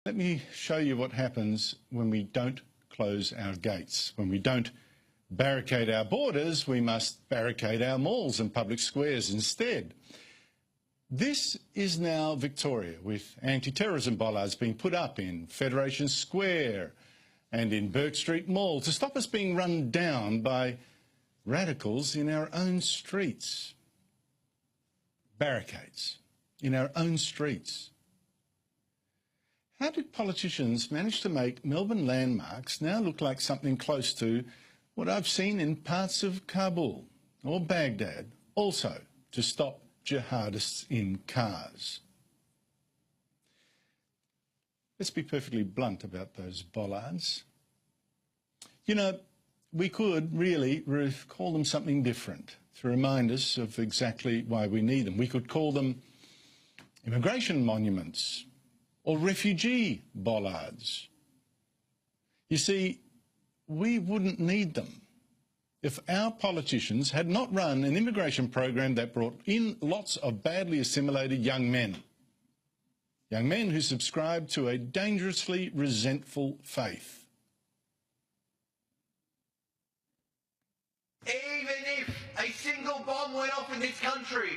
Let me show you what happens when we don't close our gates. When we don't barricade our borders, we must barricade our malls and public squares instead. This is now Victoria, with anti-terrorism bollards being put up in Federation Square and in Bourke Street Mall to stop us being run down by radicals in our own streets. Barricades in our own streets. How did politicians manage to make Melbourne landmarks now look like something close to what I've seen in parts of Kabul or Baghdad, also to stop jihadists in cars? Let's be perfectly blunt about those bollards. You know, we could really call them something different to remind us of exactly why we need them. We could call them immigration monuments or refugee bollards. You see, we wouldn't need them if our politicians had not run an immigration program that brought in lots of badly assimilated young men who subscribed to a dangerously resentful faith. Even if a single bomb went off in this country,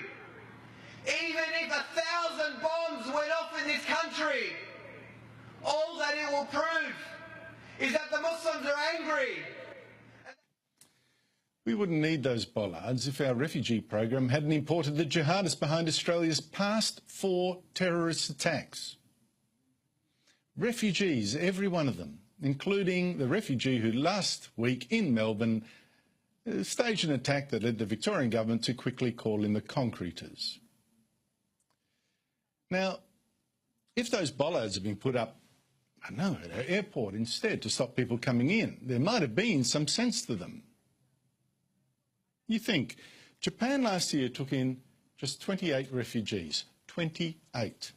even if 1,000 bombs went off in this country, all that it will prove is that the Muslims are angry. We wouldn't need those bollards if our refugee program hadn't imported the jihadists behind Australia's past 4 terrorist attacks. Refugees, every one of them, including the refugee who last week in Melbourne staged an attack that led the Victorian government to quickly call in the concreters. Now, if those bollards had been put up, I don't know, at our airport instead to stop people coming in, there might have been some sense to them. You think, Japan last year took in just 28 refugees. 28.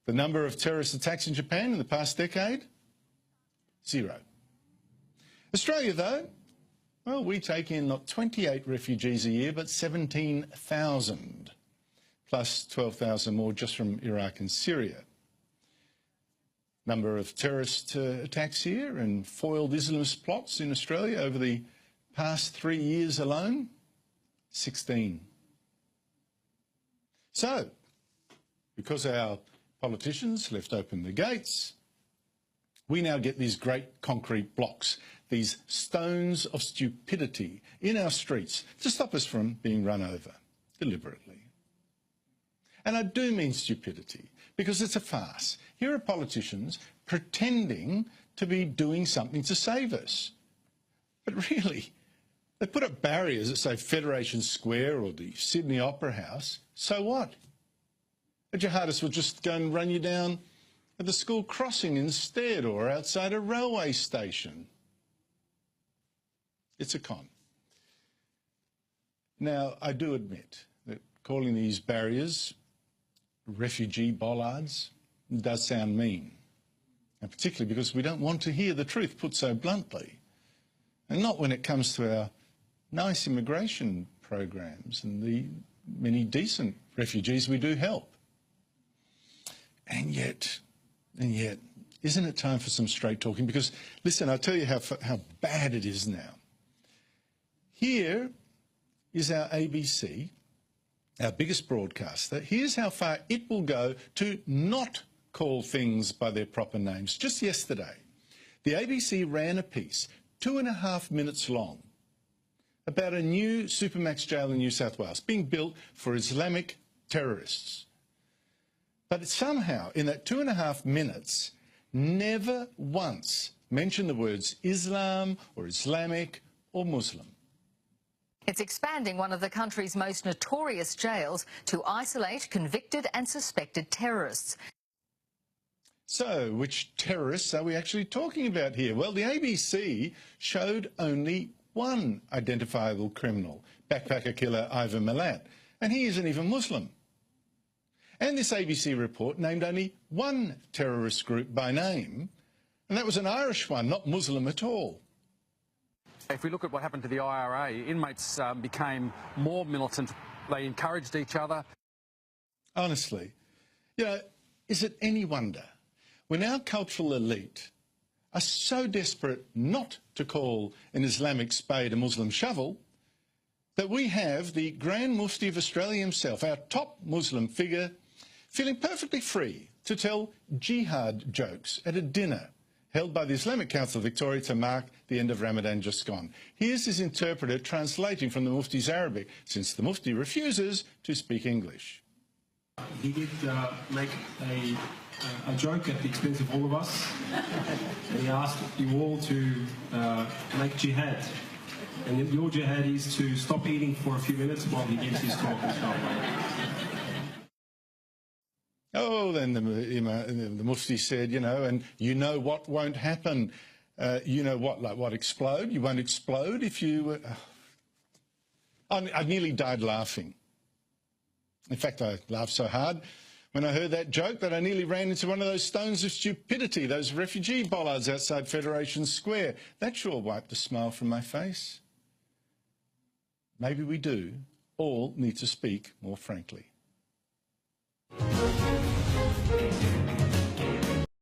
The number of terrorist attacks in Japan in the past decade? 0. Australia, though, well, we take in not 28 refugees a year, but 17,000. Plus 12,000 more just from Iraq and Syria. Number of terrorist attacks here and foiled Islamist plots in Australia over the past 3 years alone, 16. So, because our politicians left open the gates, we now get these great concrete blocks, these stones of stupidity in our streets to stop us from being run over deliberately. And I do mean stupidity, because it's a farce. Here are politicians pretending to be doing something to save us. But really, they put up barriers at, say, Federation Square or the Sydney Opera House. So what? A jihadist will just go and run you down at the school crossing instead, or outside a railway station. It's a con. Now, I do admit that calling these barriers refugee bollards does sound mean, and particularly because we don't want to hear the truth put so bluntly, and not when it comes to our nice immigration programs and the many decent refugees we do help. And yet, isn't it time for some straight talking? Because, listen, I'll tell you how bad it is now. Here is our ABC, our biggest broadcaster. Here's how far it will go to not call things by their proper names. Just yesterday, the ABC ran a piece, 2.5 minutes long, about a new Supermax jail in New South Wales being built for Islamic terrorists. But it somehow, in that 2.5 minutes, never once mentioned the words Islam or Islamic or Muslim. It's expanding one of the country's most notorious jails to isolate convicted and suspected terrorists. So, which terrorists are we actually talking about here? Well, the ABC showed only one identifiable criminal, backpacker killer Ivan Milat, and he isn't even Muslim. And this ABC report named only one terrorist group by name, and that was an Irish one, not Muslim at all. If we look at what happened to the IRA, inmates became more militant. They encouraged each other. Honestly, you know, is it any wonder when our cultural elite are so desperate not to call an Islamic spade a Muslim shovel that we have the Grand Mufti of Australia himself, our top Muslim figure, feeling perfectly free to tell jihad jokes at a dinner held by the Islamic Council of Victoria to mark the end of Ramadan just gone. Here's his interpreter translating from the Mufti's Arabic, since the Mufti refuses to speak English. He did make a joke at the expense of all of us, and he asked you all to make jihad. And your jihad is to stop eating for a few minutes while he gives his talk and stuff. Oh, then the Mufti said, you know, and you know what won't happen. You know what, like what, explode? You won't explode if you... I nearly died laughing. In fact, I laughed so hard when I heard that joke that I nearly ran into one of those stones of stupidity, those refugee bollards outside Federation Square. That sure wiped a smile from my face. Maybe we do all need to speak more frankly.